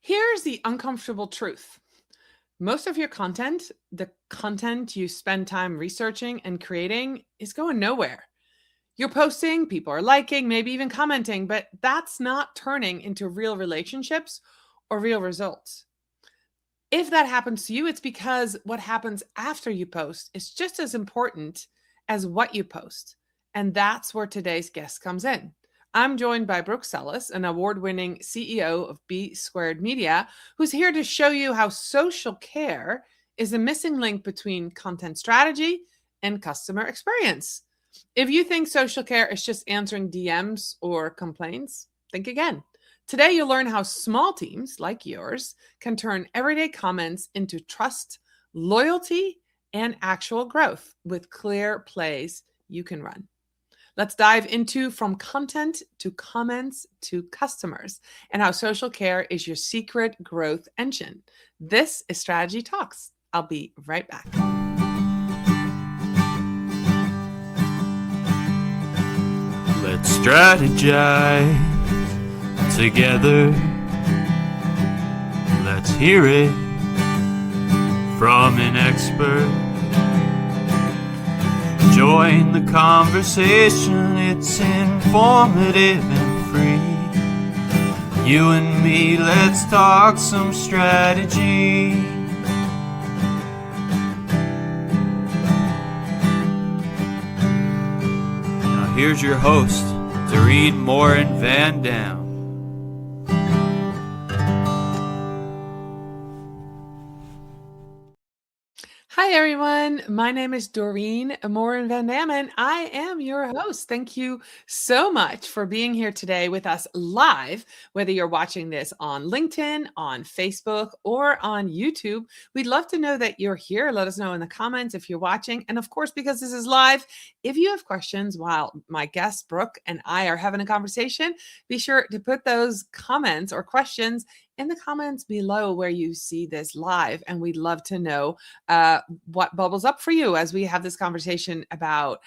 Here's the uncomfortable truth. Most of your content, the content you spend time researching and creating, is going nowhere. You're posting, people are liking, maybe even commenting, but that's not turning into real relationships or real results. If that happens to you, it's because what happens after you post is just as important as what you post. And that's where today's guest comes in. I'm joined by Brooke Sellas, an award winning CEO of B Squared Media, who's here to show you how social care is a missing link between content strategy and customer experience. If you think social care is just answering DMs or complaints, think again. Today, you'll learn how small teams like yours can turn everyday comments into trust, loyalty, and actual growth with clear plays you can run. Let's dive into from content to comments to customers and how social care is your secret growth engine. This is Strategy Talks. I'll be right back. Let's strategize together. Let's hear it from an expert. Join the conversation, it's informative and free. You and me, let's talk some strategy. Now here's your host, Dorien Morin-van. Hi, everyone. My name is Dorien Morin-van, and I am your host. Thank you so much for being here today with us live, whether you're watching this on LinkedIn, on Facebook, or on YouTube. We'd love to know that you're here. Let us know in the comments if you're watching. And of course, because this is live, if you have questions while my guest, Brooke, and I are having a conversation, be sure to put those comments or questions in the comments below where you see this live. And we'd love to know what bubbles up for you as we have this conversation about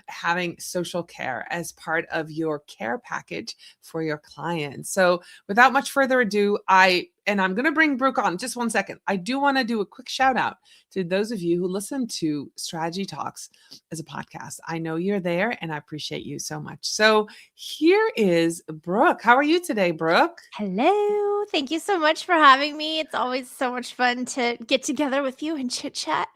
having social care as part of your care package for your clients. So without much further ado, I'm going to bring Brooke on just 1 second. I do want to do a quick shout out to those of you who listen to Strategy Talks as a podcast. I know you're there and I appreciate you so much. So here is Brooke. How are you today, Brooke? Hello. Thank you so much for having me. It's always so much fun to get together with you and chit chat.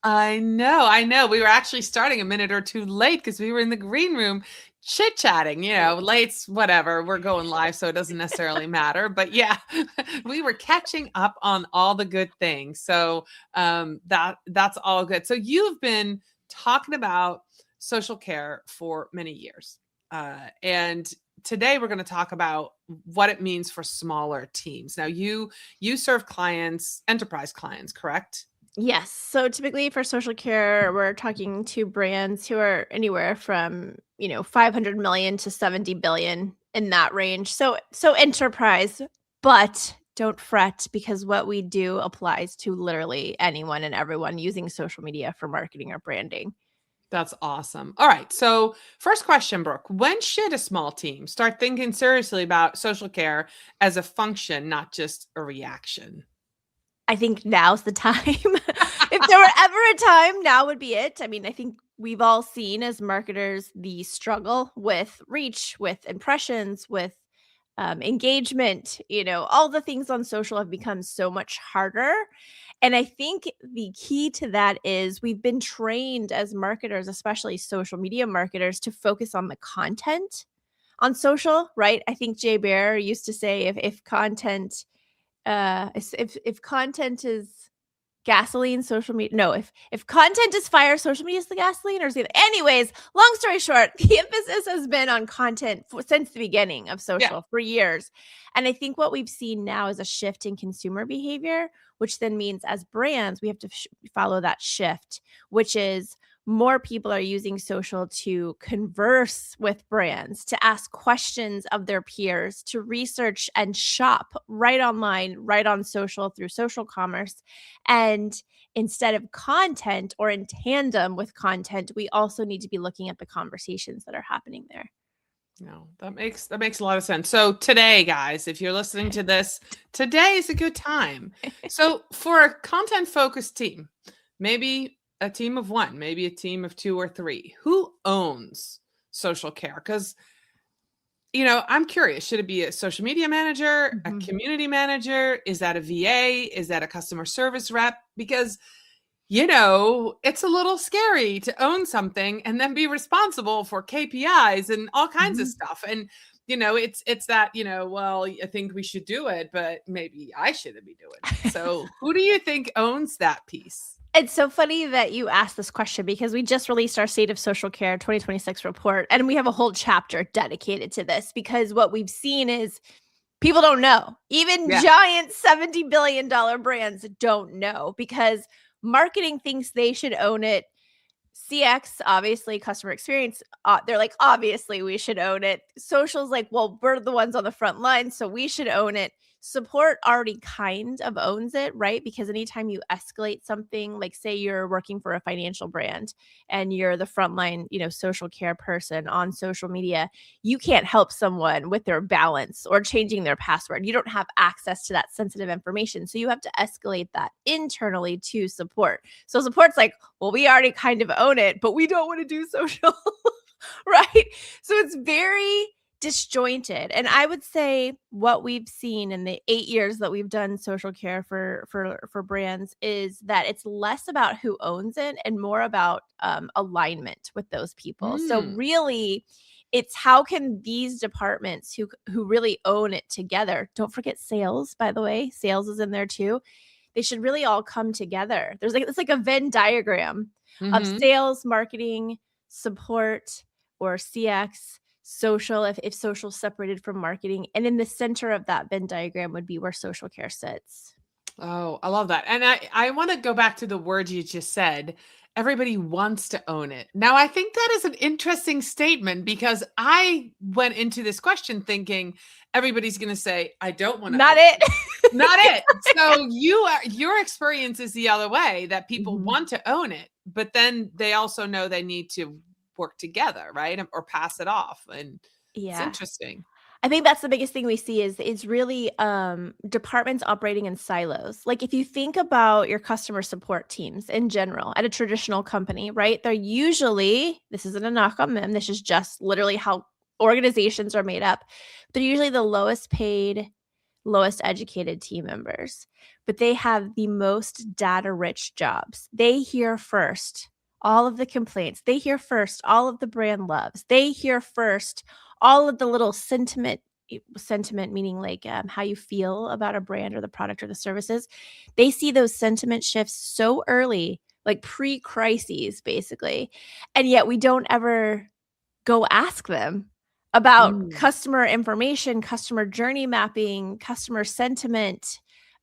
I know. We were actually starting a minute or two late because we were in the green room chit-chatting, late's whatever. We're going live, so it doesn't necessarily matter. But yeah, we were catching up on all the good things. So that's all good. So you've been talking about social care for many years. And today we're going to talk about what it means for smaller teams. Now you serve clients, enterprise clients, correct? Yes. So typically for social care, we're talking to brands who are anywhere from, 500 million to 70 billion in that range. So enterprise, but don't fret because what we do applies to literally anyone and everyone using social media for marketing or branding. That's awesome. All right. So first question, Brooke, when should a small team start thinking seriously about social care as a function, not just a reaction? I think now's the time. If there were ever a time, now would be it. I mean, I think we've all seen as marketers the struggle with reach, with impressions, with engagement. All the things on social have become so much harder. And I think the key to that is we've been trained as marketers, especially social media marketers, to focus on the content on social, right? I think Jay Baer used to say if content if content is gasoline, social media. No, if content is fire, social media is the gasoline, or is it? Anyways, long story short, the emphasis has been on content since the beginning of social for years. And I think what we've seen now is a shift in consumer behavior, which then means as brands, we have to follow that shift, which is more people are using social to converse with brands, to ask questions of their peers, to research and shop right online, right on social through social commerce. And instead of content or in tandem with content, we also need to be looking at the conversations that are happening there. No, that makes a lot of sense. So today, guys, if you're listening to this, today is a good time. So for a content focused team, maybe a team of one, maybe a team of 2 or 3, who owns social care? Because I'm curious. Should it be a social media manager, a community manager? Is that a VA? Is that a customer service rep? Because it's a little scary to own something and then be responsible for KPIs and all kinds of stuff. And it's that, well, I think we should do it, but maybe I shouldn't be doing it. So who do you think owns that piece? It's so funny that you asked this question because we just released our State of Social Care 2026 report, and we have a whole chapter dedicated to this because what we've seen is people don't know. Even giant $70 billion brands don't know because marketing thinks they should own it. CX, obviously, customer experience, they're like, obviously, we should own it. Social's like, well, we're the ones on the front line, so we should own it. Support already kind of owns it, right? Because anytime you escalate something, like say you're working for a financial brand and you're the frontline, social care person on social media, you can't help someone with their balance or changing their password. You don't have access to that sensitive information. So you have to escalate that internally to support. So support's like, well, we already kind of own it, but we don't want to do social, right? So it's very disjointed. And I would say what we've seen in the 8 years that we've done social care for brands is that it's less about who owns it and more about alignment with those people. So really, it's how can these departments who really own it together, don't forget sales, by the way, sales is in there too. They should really all come together. It's like a Venn diagram of sales, marketing, support, or CX, social, if social separated from marketing. And in the center of that Venn diagram would be where social care sits. Oh, I love that. And I want to go back to the word you just said. Everybody wants to own it. Now, I think that is an interesting statement because I went into this question thinking everybody's going to say, I don't want to. Not it. Not it. So your experience is the other way, that people want to own it, but then they also know they need to work together, right? Or pass it off. And it's interesting. I think that's the biggest thing we see is really departments operating in silos. Like if you think about your customer support teams in general at a traditional company, right? They're usually, this isn't a knock on them, this is just literally how organizations are made up. They're usually the lowest paid, lowest educated team members, but they have the most data rich jobs. They hear first all of the complaints. They hear first all of the brand loves. They hear first all of the little sentiment meaning like how you feel about a brand or the product or the services. They see those sentiment shifts so early, like pre-crises basically. And yet we don't ever go ask them about customer information, customer journey mapping, customer sentiment,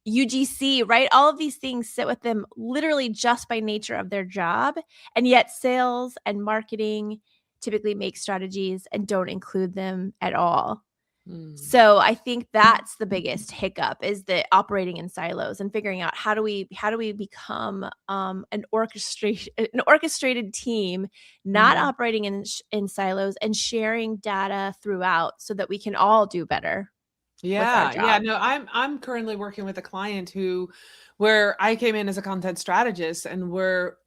UGC, right? All of these things sit with them literally just by nature of their job. And yet sales and marketing typically make strategies and don't include them at all. So I think that's the biggest hiccup is the operating in silos and figuring out how do we become an orchestrated team, not operating in silos and sharing data throughout so that we can all do better. Yeah. No, I'm currently working with a client where I came in as a content strategist and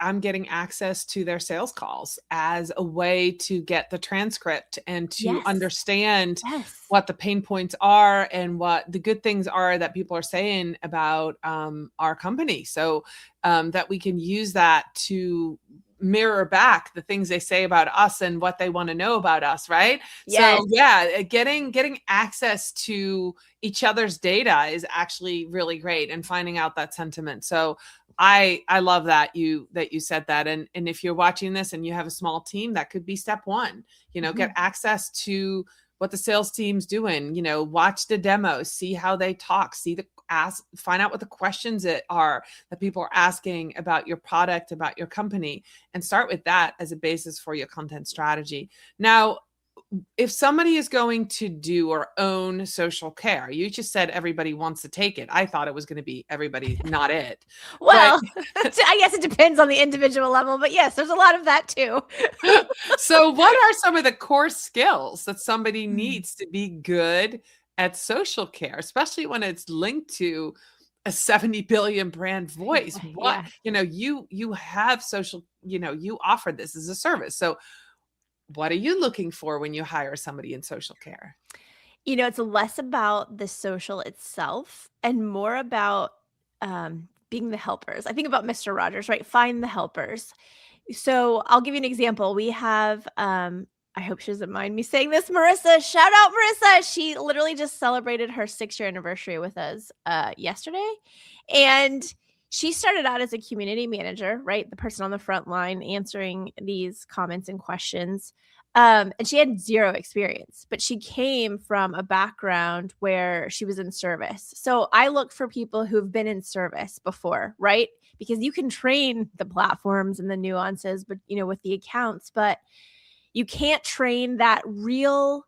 I'm getting access to their sales calls as a way to get the transcript and to understand what the pain points are and what the good things are that people are saying about our company. So that we can use that to mirror back the things they say about us and what they want to know about us, right? Yes. So yeah, getting access to each other's data is actually really great, and finding out that sentiment. So I love that you said that. And if you're watching this and you have a small team, that could be step one, get access to what the sales team's doing, watch the demos, see how they talk, find out what the questions are that people are asking about your product, about your company, and start with that as a basis for your content strategy. Now, if somebody is going to do or own social care, you just said everybody wants to take it. I thought it was going to be everybody, not it. Well, I guess it depends on the individual level, but yes, there's a lot of that too. So what are some of the core skills that somebody Mm. needs to be good at social care, especially when it's linked to a 70 billion brand voice? What, Yeah. you have social, you offer this as a service. So what are you looking for when you hire somebody in social care? It's less about the social itself and more about being the helpers. I think about Mr. Rogers, right? Find the helpers. So I'll give you an example. We have, I hope she doesn't mind me saying this, Marissa. Shout out, Marissa. She literally just celebrated her 6-year anniversary with us yesterday. And she started out as a community manager, right? The person on the front line answering these comments and questions. And she had 0 experience, but she came from a background where she was in service. So I look for people who've been in service before, right? Because you can train the platforms and the nuances, but with the accounts, but you can't train that real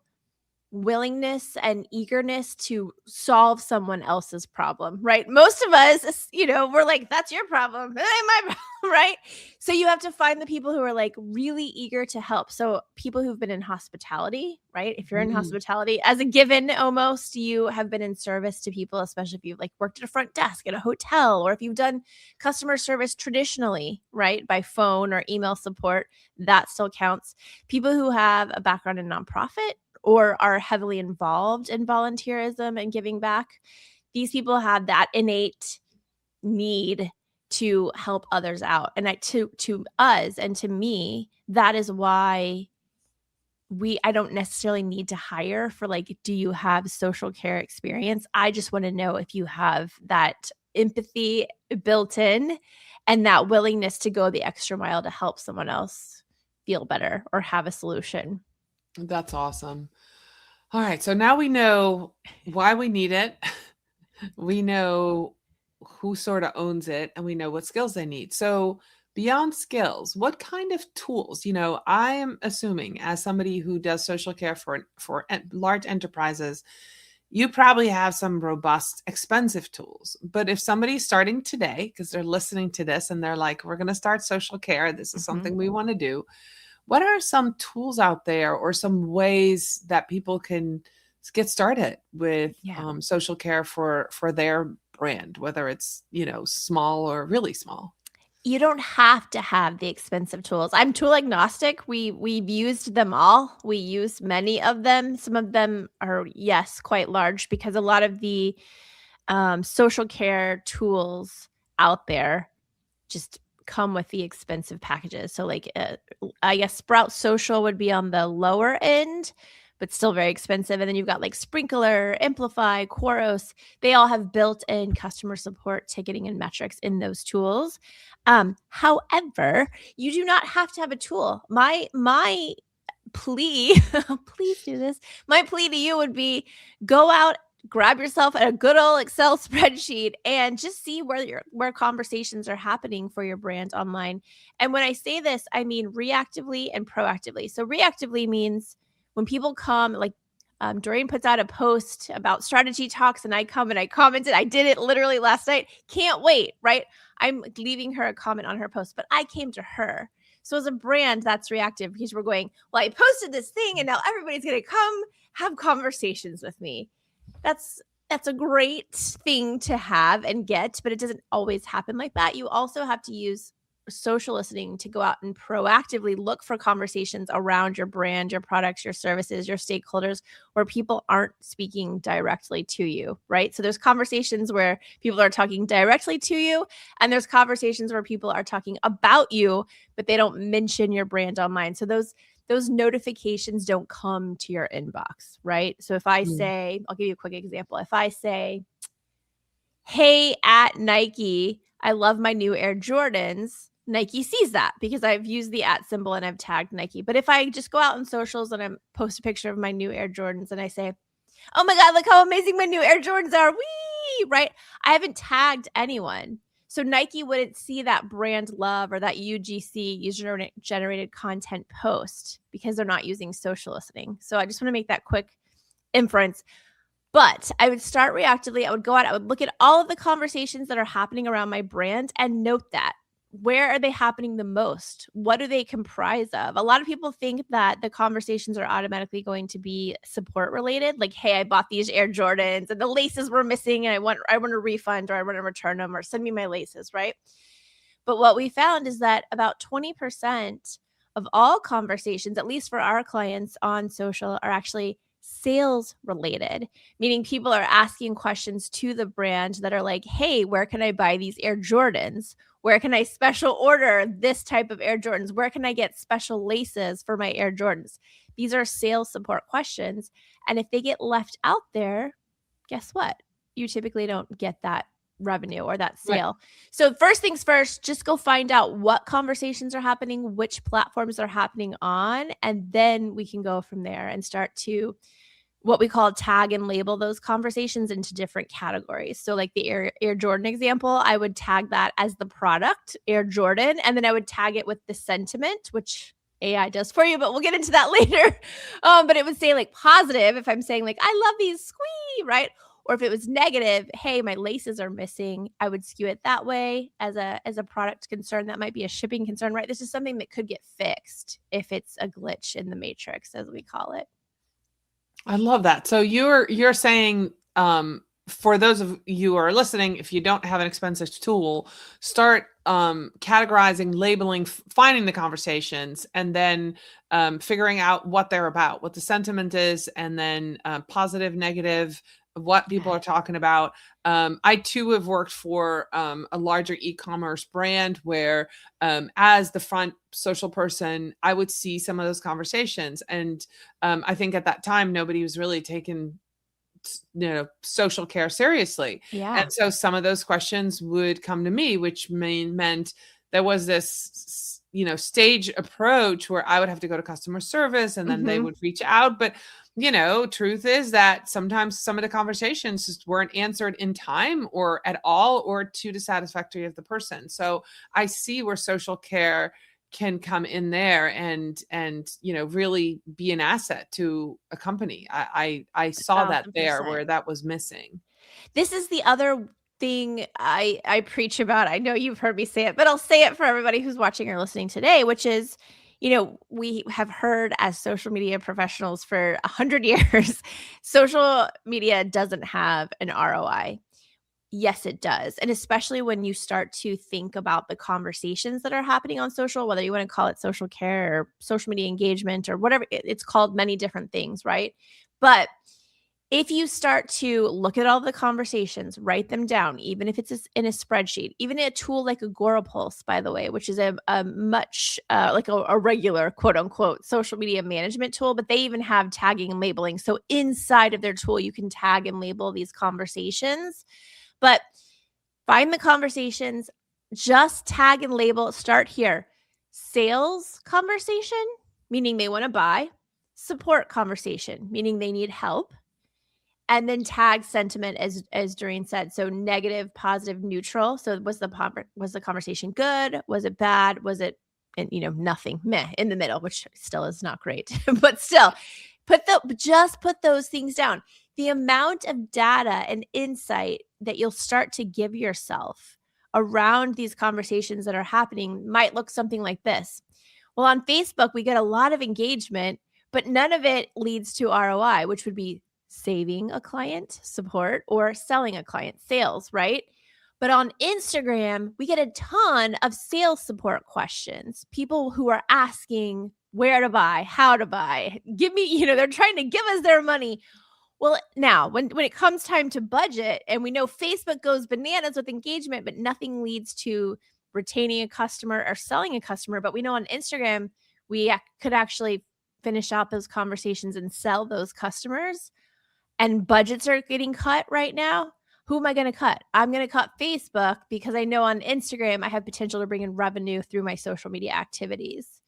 willingness and eagerness to solve someone else's problem, right? Most of us, we're like, that's your problem. That ain't my problem, right? So you have to find the people who are like really eager to help. So people who've been in hospitality, right? If you're in hospitality, as a given, almost you have been in service to people, especially if you've like worked at a front desk at a hotel, or if you've done customer service traditionally, right? By phone or email support, that still counts. People who have a background in nonprofit or are heavily involved in volunteerism and giving back, these people have that innate need to help others out. And to us and to me, that is why I don't necessarily need to hire for like, do you have social care experience? I just want to know if you have that empathy built in and that willingness to go the extra mile to help someone else feel better or have a solution. That's awesome. All right. So now we know why we need it. We know who sort of owns it, and we know what skills they need. So beyond skills, what kind of tools? I am assuming as somebody who does social care for large enterprises, you probably have some robust, expensive tools. But if somebody's starting today, because they're listening to this and they're like, we're going to start social care, this is something we want to do. What are some tools out there or some ways that people can get started with social care for their brand, whether it's, small or really small? You don't have to have the expensive tools. I'm tool agnostic. We've used them all. We use many of them. Some of them are, yes, quite large because a lot of the social care tools out there just come with the expensive packages. So like, I guess Sprout Social would be on the lower end, but still very expensive. And then you've got like Sprinkler, Amplify, Quaros. They all have built-in customer support, ticketing, and metrics in those tools. However, you do not have to have a tool. My plea, please do this. My plea to you would be go out, grab yourself a good old Excel spreadsheet and just see where conversations are happening for your brand online. And when I say this, I mean reactively and proactively. So reactively means when people come, like Dorien puts out a post about strategy talks and I come and I commented. I did it literally last night. Can't wait, right? I'm leaving her a comment on her post, but I came to her. So as a brand, that's reactive because we're going, well, I posted this thing and now everybody's going to come have conversations with me. That's a great thing to have and get, but it doesn't always happen like that. You also have to use social listening to go out and proactively look for conversations around your brand, your products, your services, your stakeholders, where people aren't speaking directly to you, right? So there's conversations where people are talking directly to you, and there's conversations where people are talking about you, but they don't mention your brand online. So those notifications don't come to your inbox, right? So if I say, I'll give you a quick example. If I say, hey, at Nike, I love my new Air Jordans, Nike sees that because I've used the @ symbol and I've tagged Nike. But if I just go out on socials and I post a picture of my new Air Jordans and I say, oh my God, look how amazing my new Air Jordans are, wee, right? I haven't tagged anyone. So Nike wouldn't see that brand love or that UGC, user generated content post, because they're not using social listening. So I just want to make that quick inference. But I would start reactively. I would go out, I would look at all of the conversations that are happening around my brand and note that. Where are they happening the most? What do they comprise of? A lot of people think that the conversations are automatically going to be support related. Like, hey, I bought these Air Jordans and the laces were missing and I want a refund, or I want to return them, or send me my laces, right? But what we found is that about 20% of all conversations, at least for our clients on social, are actually sales related, meaning people are asking questions to the brand that are like, hey, where can I buy these Air Jordans? Where can I special order this type of Air Jordans? Where can I get special laces for my Air Jordans? These are sales support questions. And if they get left out there, guess what? You typically don't get that revenue or that sale. Right. So first things first, just go find out what conversations are happening, which platforms are happening on, and then we can go from there and start to what we call tag and label those conversations into different categories. So like the Air Jordan example, I would tag that as the product, Air Jordan, and then I would tag it with the sentiment, which AI does for you, but we'll get into that later. But it would say like positive if I'm saying like, I love these, squee, right? Or if it was negative, hey, my laces are missing, I would skew it that way as a product concern. That might be a shipping concern, right? This is something that could get fixed if it's a glitch in the matrix, as we call it. I love that. So you're saying, for those of you who are listening, if you don't have an expensive tool, start categorizing, labeling, finding the conversations, and then figuring out what they're about, what the sentiment is, and then positive, negative, what people are talking about. I too have worked for a larger e-commerce brand where as the front social person, I would see some of those conversations. And I think at that time, nobody was really taking social care seriously. Yeah. And so some of those questions would come to me, which meant there was this stage approach where I would have to go to customer service and then they would reach out. But truth is that sometimes some of the conversations just weren't answered in time or at all, or to the satisfactory of the person. So I see where social care can come in there and really be an asset to a company. I saw that there where that was missing. This is the other thing I preach about. I know you've heard me say it, but I'll say it for everybody who's watching or listening today, which is, we have heard as social media professionals for 100 years, social media doesn't have an ROI. Yes, it does. And especially when you start to think about the conversations that are happening on social, whether you want to call it social care or social media engagement or whatever, it's called many different things, right? But if you start to look at all the conversations, write them down, even if it's in a spreadsheet, even a tool like Agorapulse, by the way, which is a much like a regular quote unquote social media management tool, but they even have tagging and labeling. So inside of their tool, you can tag and label these conversations. But find the conversations, just tag and label, start here. Sales conversation, meaning they want to buy. Support conversation, meaning they need help. And then tag sentiment, as Dorien said. So negative, positive, neutral. So was the conversation good? Was it bad? Was it, nothing, meh, in the middle, which still is not great. But still, just put those things down. The amount of data and insight that you'll start to give yourself around these conversations that are happening might look something like this. Well, on Facebook, we get a lot of engagement, but none of it leads to ROI, which would be saving a client, support, or selling a client, sales, right? But on Instagram, we get a ton of sales support questions. People who are asking where to buy, how to buy, give me, they're trying to give us their money. Well, now when it comes time to budget, and we know Facebook goes bananas with engagement, but nothing leads to retaining a customer or selling a customer. But we know on Instagram, we could actually finish out those conversations and sell those customers. And budgets are getting cut right now. Who am I going to cut? I'm going to cut Facebook because I know on Instagram I have potential to bring in revenue through my social media activities.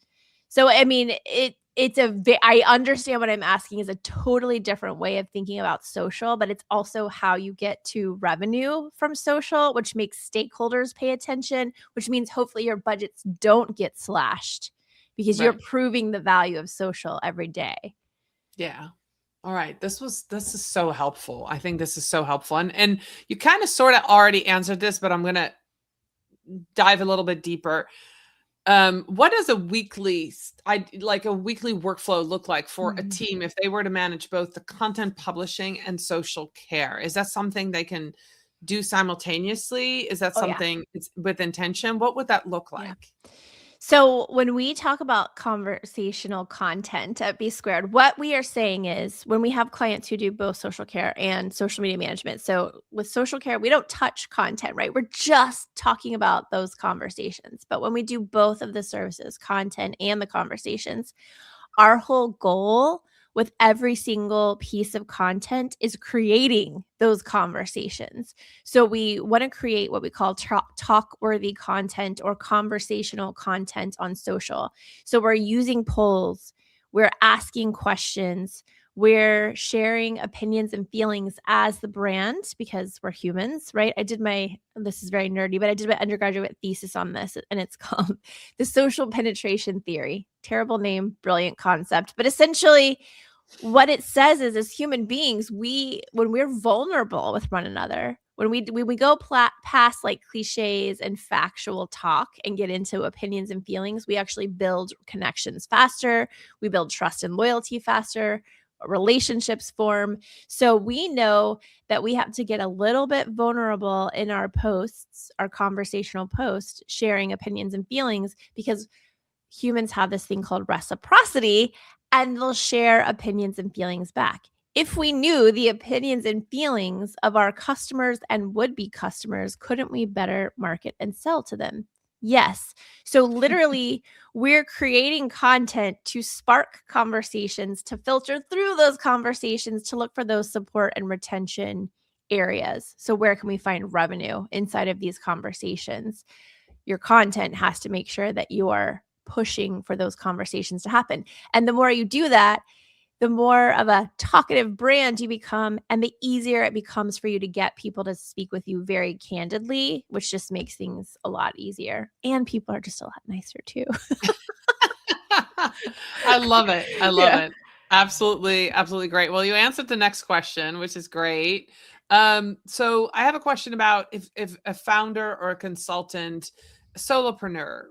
So, I mean, I understand what I'm asking is a totally different way of thinking about social, but it's also how you get to revenue from social, which makes stakeholders pay attention, which means hopefully your budgets don't get slashed because you're Right. proving the value of social every day. Yeah. All right. This is so helpful. I think this is so helpful. And you kind of sort of already answered this, but I'm going to dive a little bit deeper. What does a weekly workflow look like for a team if they were to manage both the content publishing and social care? Is that something they can do simultaneously? Is that Oh, yeah. something it's with intention? What would that look Yeah. like? So when we talk about conversational content at B Squared, what we are saying is when we have clients who do both social care and social media management. So with social care, we don't touch content, right? We're just talking about those conversations. But when we do both of the services, content and the conversations, our whole goal with every single piece of content is creating those conversations. So we want to create what we call talk-worthy content or conversational content on social. So we're using polls, we're asking questions, we're sharing opinions and feelings as the brand because we're humans, right? This is very nerdy, but I did my undergraduate thesis on this, and it's called the social penetration theory. Terrible name, brilliant concept. But essentially, what it says is as human beings, when we're vulnerable with one another, when we go past like cliches and factual talk and get into opinions and feelings, we actually build connections faster. We build trust and loyalty faster. Relationships form. So we know that we have to get a little bit vulnerable in our posts, our conversational posts, sharing opinions and feelings, because humans have this thing called reciprocity, and they'll share opinions and feelings back. If we knew the opinions and feelings of our customers and would-be customers, couldn't we better market and sell to them? Yes. So literally, we're creating content to spark conversations, to filter through those conversations, to look for those support and retention areas. So where can we find revenue inside of these conversations? Your content has to make sure that you are pushing for those conversations to happen. And the more you do that, the more of a talkative brand you become, and the easier it becomes for you to get people to speak with you very candidly, which just makes things a lot easier. And people are just a lot nicer too. I love it. I love Yeah. it. Absolutely, absolutely great. Well, you answered the next question, which is great. So I have a question about if a founder or a consultant, a solopreneur,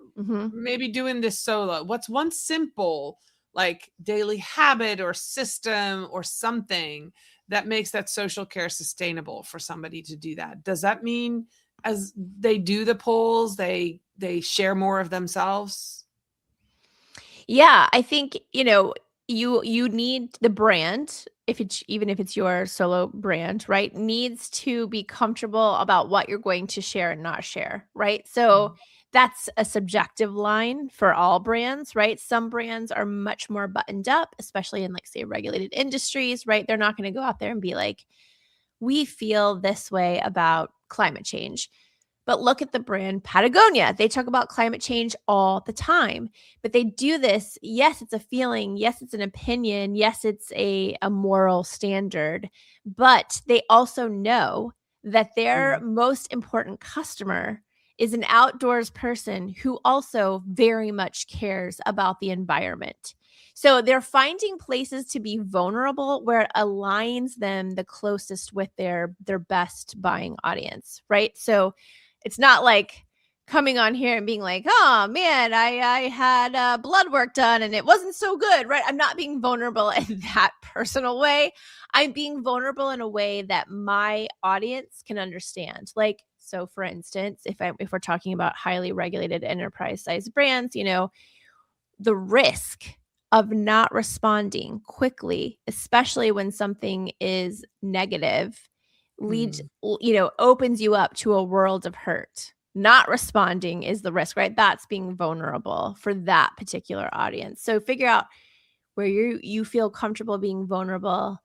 maybe doing this solo, what's one simple like daily habit or system or something that makes that social care sustainable for somebody to do that? Does that mean as they do the polls, they share more of themselves? Yeah, I think, you need the brand, even if it's your solo brand, right? Needs to be comfortable about what you're going to share and not share, right? So that's a subjective line for all brands, right? Some brands are much more buttoned up, especially in like say regulated industries, right? They're not going to go out there and be like, we feel this way about climate change. But look at the brand Patagonia. They talk about climate change all the time, but they do this. Yes, it's a feeling. Yes, it's an opinion. Yes, it's a moral standard. But they also know that their most important customer is an outdoors person who also very much cares about the environment. So they're finding places to be vulnerable where it aligns them the closest with their best buying audience, right? So it's not like coming on here and being like, oh man, I had blood work done and it wasn't so good, right? I'm not being vulnerable in that personal way. I'm being vulnerable in a way that my audience can understand. Like, so for instance, if we're talking about highly regulated enterprise sized brands, the risk of not responding quickly, especially when something is negative, opens you up to a world of hurt. Not responding is the risk, right? That's being vulnerable for that particular audience. So figure out where you feel comfortable being vulnerable,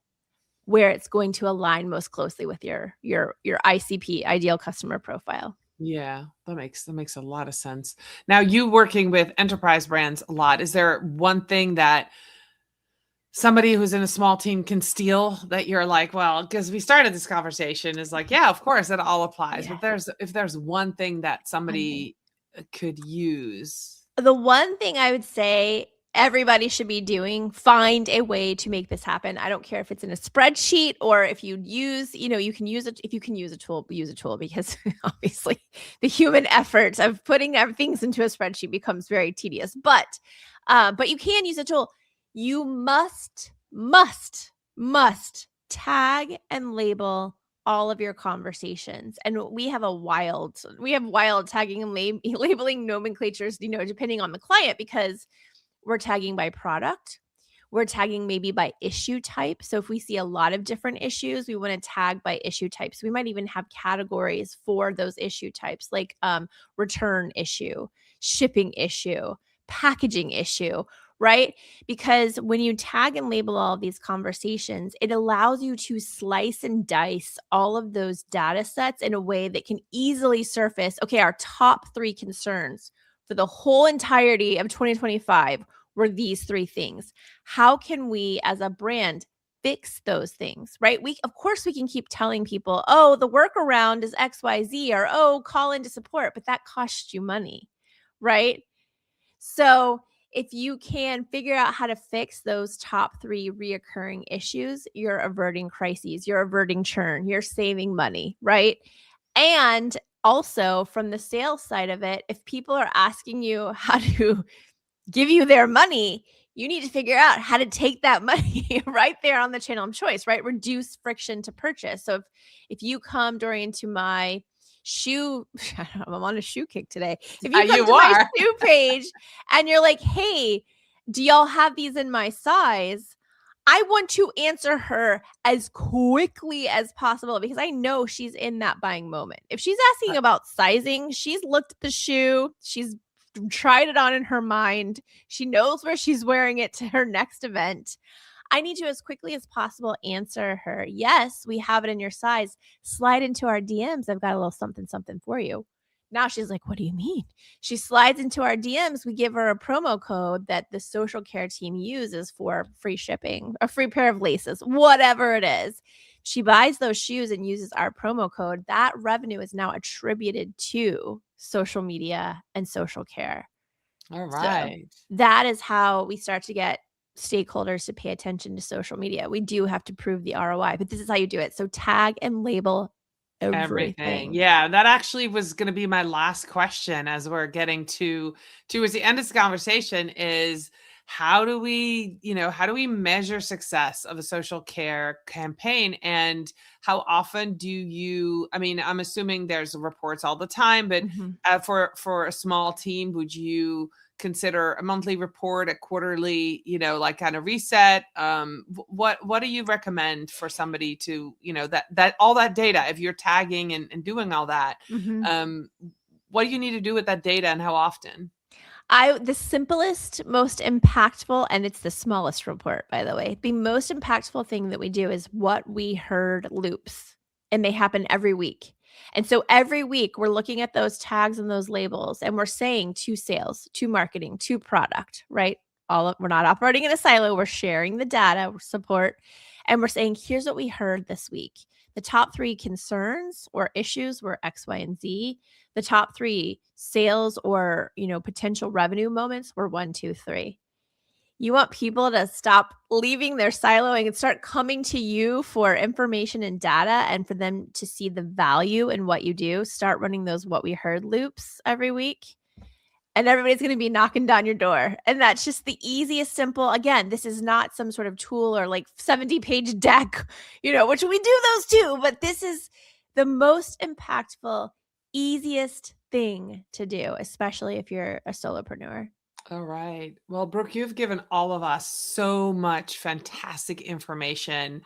where it's going to align most closely with your ICP, ideal customer profile. Yeah, that makes a lot of sense. Now, you working with enterprise brands a lot, is there one thing that somebody who's in a small team can steal that you're like, well, because we started this conversation is like, yeah, of course it all applies. But Yes. if there's one thing that One thing. somebody could use. The one thing I would say everybody should be doing, find a way to make this happen. I don't care if it's in a spreadsheet or if you use, you can use it. If you can use a tool, because obviously the human effort of putting things into a spreadsheet becomes very tedious. But you can use a tool. You must tag and label all of your conversations. And we have wild tagging and labeling nomenclatures, depending on the client, because we're tagging by product. We're tagging maybe by issue type. So if we see a lot of different issues, we want to tag by issue types. We might even have categories for those issue types, like return issue, shipping issue, packaging issue, right? Because when you tag and label all of these conversations, it allows you to slice and dice all of those data sets in a way that can easily surface, okay, our top 3 concerns for the whole entirety of 2025 were these 3 things. How can we as a brand fix those things, right? Of course we can keep telling people, oh, the workaround is XYZ, or oh, call into support, but that costs you money, right? So if you can figure out how to fix those top 3 reoccurring issues, you're averting crises, you're averting churn, you're saving money, right? And also from the sales side of it, if people are asking you how to give you their money, you need to figure out how to take that money right there on the channel of choice, right? Reduce friction to purchase. So if you come, Dorien, to my shoe, I'm on a shoe kick today. If you come You to my are. shoe page and you're like, hey, do y'all have these in my size? I want to answer her as quickly as possible because I know she's in that buying moment. If she's asking about sizing, she's looked at the shoe, she's tried it on in her mind, she knows where she's wearing it to her next event. I need to, as quickly as possible, answer her, yes, we have it in your size. Slide into our DMs. I've got a little something, something for you. Now she's like, what do you mean? She slides into our DMs. We give her a promo code that the social care team uses for free shipping, a free pair of laces, whatever it is. She buys those shoes and uses our promo code. That revenue is now attributed to social media and social care. All So right. that is how we start to get stakeholders to pay attention to social media. We do have to prove the ROI, but this is how you do it. So tag and label Everything. everything. Yeah, that actually was going to be my last question as we're getting towards the end of this conversation is how do we measure success of a social care campaign, and how often do you, I mean, I'm assuming there's reports all the time, but for a small team, would you consider a monthly report, a quarterly, like kind of reset? What do you recommend for somebody to, that all that data, if you're tagging and doing all that, what do you need to do with that data and how often? The simplest, most impactful, and it's the smallest report, by the way. The most impactful thing that we do is what we heard loops, and they happen every week. And so every week we're looking at those tags and those labels, and we're saying to sales, to marketing, to product, right? We're not operating in a silo. We're sharing the data, support, and we're saying, here's what we heard this week. The top 3 concerns or issues were X, Y, and Z. The top 3 sales or, potential revenue moments were 1, 2, 3. You want people to stop leaving their siloing and start coming to you for information and data, and for them to see the value in what you do. Start running those what we heard loops every week, and everybody's going to be knocking down your door. And that's just the easiest, simple. Again, this is not some sort of tool or like 70-page deck, which we do those too, but this is the most impactful, easiest thing to do, especially if you're a solopreneur. All right. Well, Brooke, you've given all of us so much fantastic information.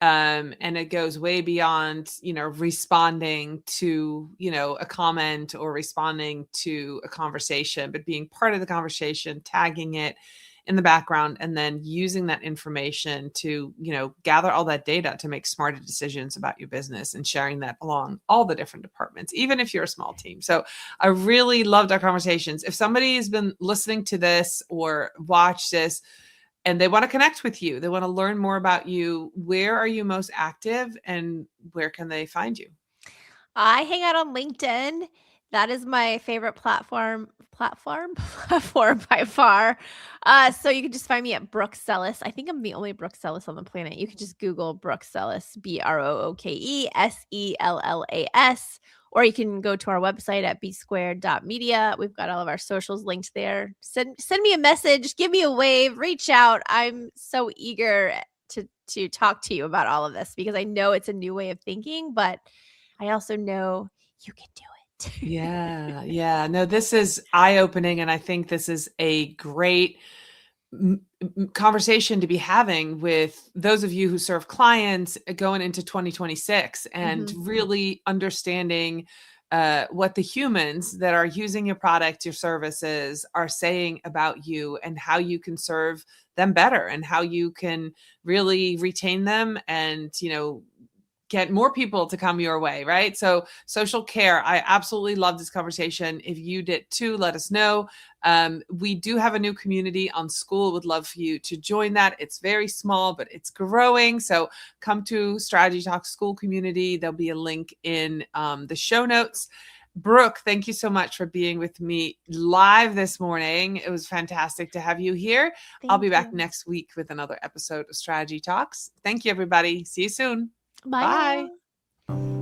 And it goes way beyond, responding to, a comment or responding to a conversation, but being part of the conversation, tagging it in the background, and then using that information to, gather all that data to make smarter decisions about your business and sharing that along all the different departments, even if you're a small team. So I really loved our conversations. If somebody has been listening to this or watched this and they want to connect with you, they want to learn more about you, where are you most active and where can they find you? I hang out on LinkedIn. That is my favorite platform by far. So you can just find me at Brooke Sellas. I think I'm the only Brooke Sellas on the planet. You can just Google Brooke Sellas, BROOKESELLAS, or you can go to our website at bsquared.media. We've got all of our socials linked there. Send me a message, give me a wave, reach out. I'm so eager to talk to you about all of this because I know it's a new way of thinking, but I also know you can do it. Yeah. Yeah. No, this is eye-opening. And I think this is a great conversation to be having with those of you who serve clients going into 2026 and really understanding what the humans that are using your product, your services are saying about you and how you can serve them better and how you can really retain them and, get more people to come your way, right? So social care, I absolutely love this conversation. If you did too, let us know. We do have a new community on School. Would love for you to join that. It's very small, but it's growing. So come to Strategy Talk School community. There'll be a link in the show notes. Brooke, thank you so much for being with me live this morning. It was fantastic to have you here. I'll be back next week with another episode of Strategy Talks. Thank you, everybody. See you soon. Bye. Bye.